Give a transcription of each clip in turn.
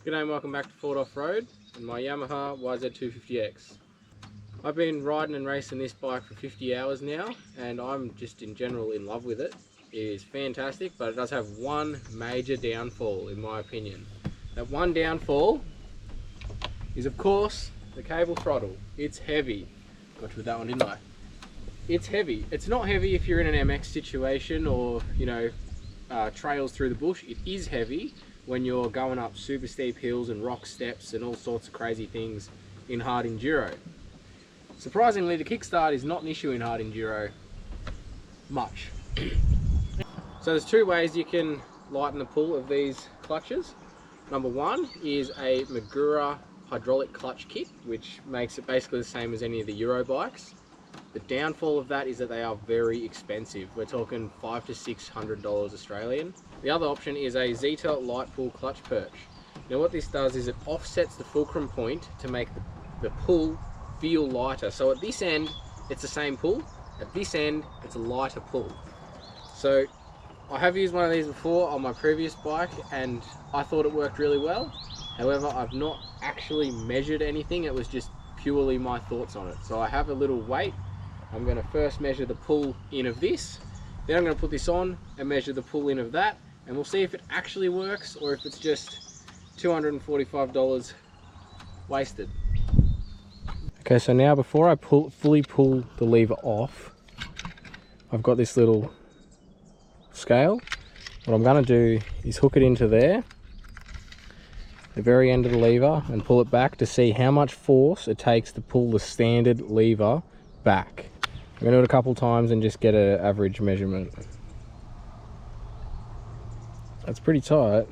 G'day and welcome back to Ford Off-Road and my Yamaha yz250X. I've been riding and racing this bike for 50 hours now and I'm just in general in love with it. It is fantastic, but it does have one major downfall in my opinion. That one downfall is of course the cable throttle. It's heavy. Got you with that one, didn't I? It's heavy. It's not heavy if you're in an MX situation or, you know, trails through the bush. It is heavy when you're going up super steep hills and rock steps and all sorts of crazy things in hard enduro. Surprisingly, the kickstart is not an issue in hard enduro much. So there's two ways you can lighten the pull of these clutches. Number one is a Magura hydraulic clutch kit, which makes it basically the same as any of the Euro bikes. The downfall of that is that they are very expensive. We're talking $500 to $600 Australian. The other option is a Zeta light pull clutch perch. Now what this does is it offsets the fulcrum point to make the pull feel lighter. So at this end, it's the same pull. At this end, it's a lighter pull. So I have used one of these before on my previous bike and I thought it worked really well. However, I've not actually measured anything. It was just purely my thoughts on it. So I have a little weight. I'm going to first measure the pull in of this, then I'm going to put this on and measure the pull in of that, and we'll see if it actually works or if it's just $245 wasted. Okay, so now before I fully pull the lever off, I've got this little scale. What I'm going to do is hook it into there, the very end of the lever, and pull it back to see how much force it takes to pull the standard lever back. I'm going to do it a couple times and just get an average measurement. That's pretty tight.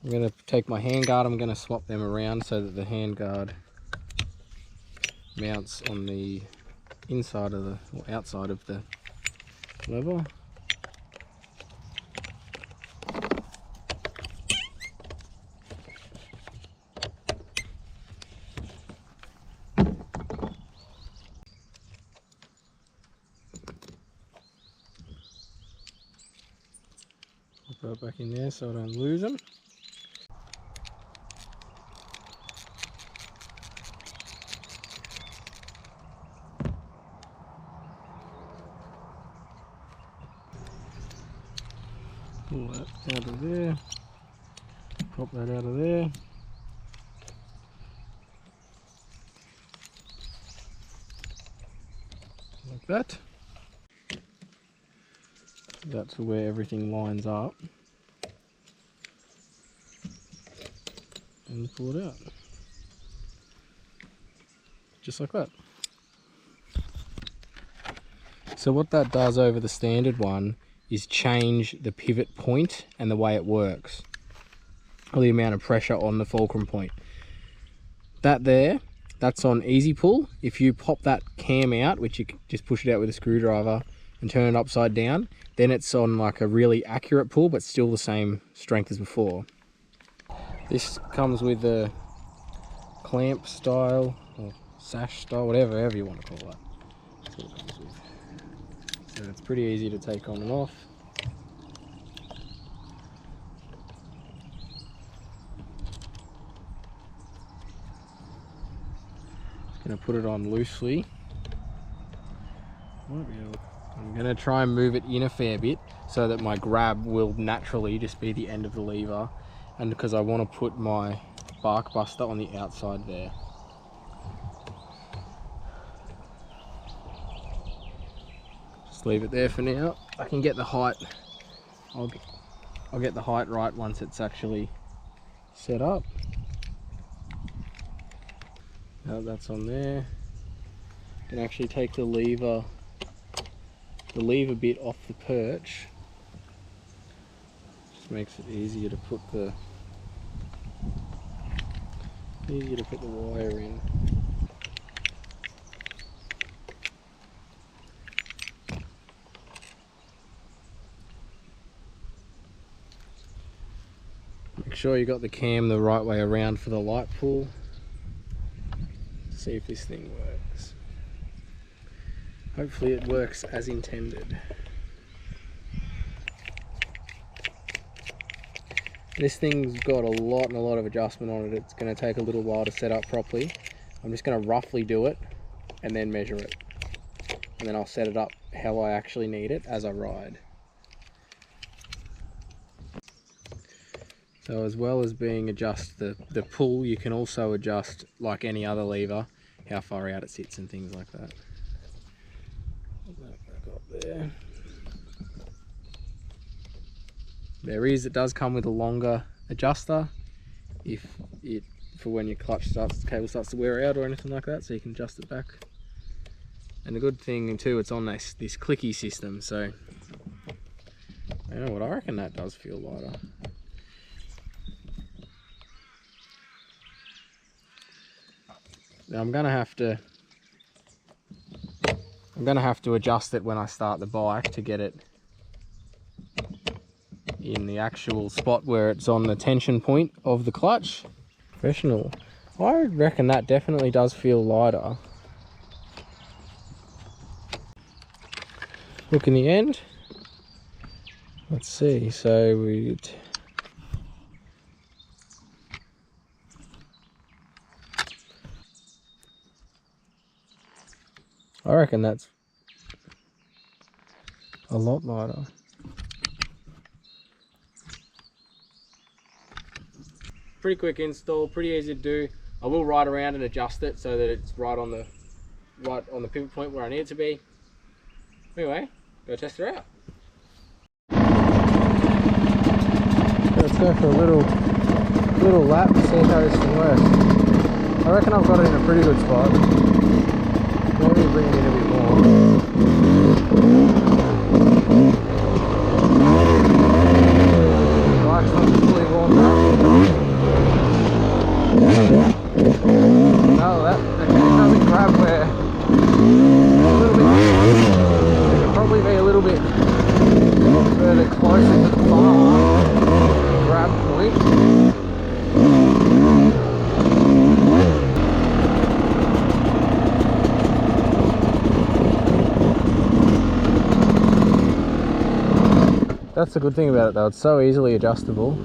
I'm going to take my handguard, I'm going to swap them around so that the handguard mounts on the inside of the, or outside of the lever. Put it back in there so I don't lose them. Pull that out of there, pop that out of there. Like that. That's where everything lines up. And pull it out. Just like that. So what that does over the standard one is change the pivot point and the way it works, or the amount of pressure on the fulcrum point. That there, that's on easy pull. If you pop that cam out, which you can just push it out with a screwdriver and turn it upside down, then it's on like a really accurate pull but still the same strength as before. This comes with a clamp style or sash style, however you want to call it. That's what it comes with. So it's pretty easy to take on and off. Just going to put it on loosely. I'm going to try and move it in a fair bit so that my grab will naturally just be the end of the lever, and because I want to put my bark buster on the outside there. Just leave it there for now. I can get the height. I'll get the height right once it's actually set up. Now that's on there. I can actually take the lever bit off the perch. Just makes it easier to put the wire in. Make sure you got the cam the right way around for the light pull. See if this thing works. Hopefully it works as intended. This thing's got a lot of adjustment on it. It's going to take a little while to set up properly. I'm just going to roughly do it and then measure it. And then I'll set it up how I actually need it as I ride. So as well as being the pull, you can also adjust, like any other lever, how far out it sits and things like that. Put that back up there. It does come with a longer adjuster for when your cable starts to wear out or anything like that, so you can adjust it back. And the good thing too, it's on this clicky system, so you know what, I reckon that does feel lighter. Now I'm gonna have to adjust it when I start the bike to get it in the actual spot where it's on the tension point of the clutch. Professional. I reckon that definitely does feel lighter. Look in the end. Let's see, so I reckon that's a lot lighter. Pretty quick install, pretty easy to do. I will ride around and adjust it so that it's right on the pivot point where I need it to be. Anyway, go test her out. Let's go for a little lap and see how this thing works. I reckon I've got it in a pretty good spot. Maybe bring it in a bit more. The bike's not fully warmed up. No, that doesn't grab where a little bit. It could probably be a little bit further closer to the bar grab point. That's the good thing about it though, it's so easily adjustable.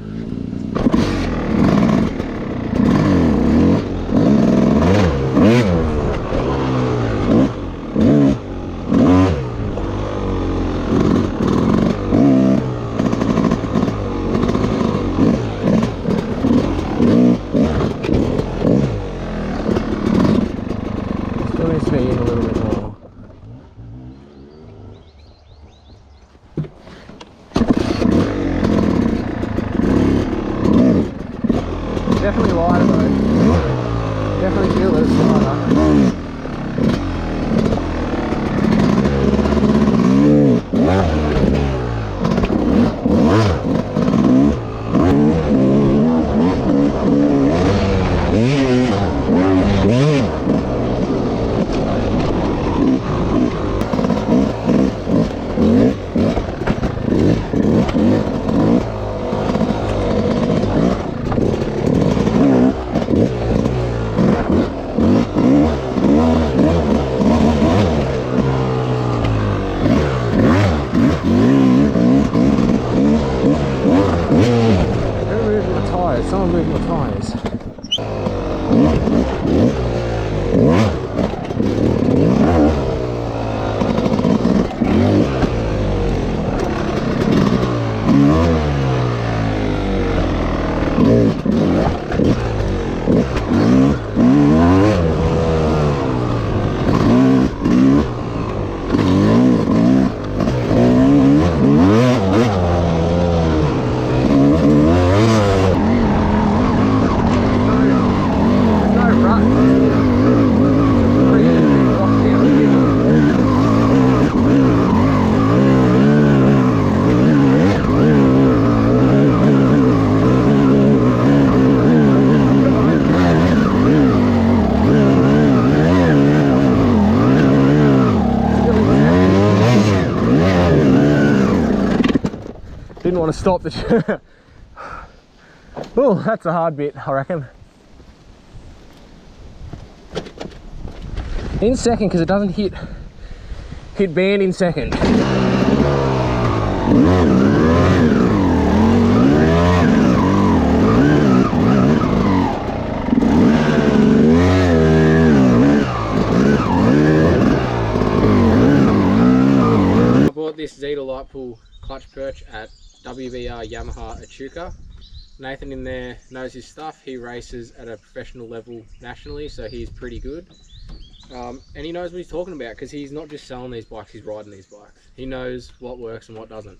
Still needs to be in a little bit more. Definitely lighter though. Definitely feel that it's lighter. Someone moving the tyres. Didn't want to stop the oh, that's a hard bit, I reckon. In second, because it doesn't hit Hit band in second. I bought this Zeta light pull clutch perch at WBR Yamaha Echuca. Nathan in there knows his stuff. He races at a professional level nationally, so he's pretty good. And he knows what he's talking about, because he's not just selling these bikes, he's riding these bikes. He knows what works and what doesn't.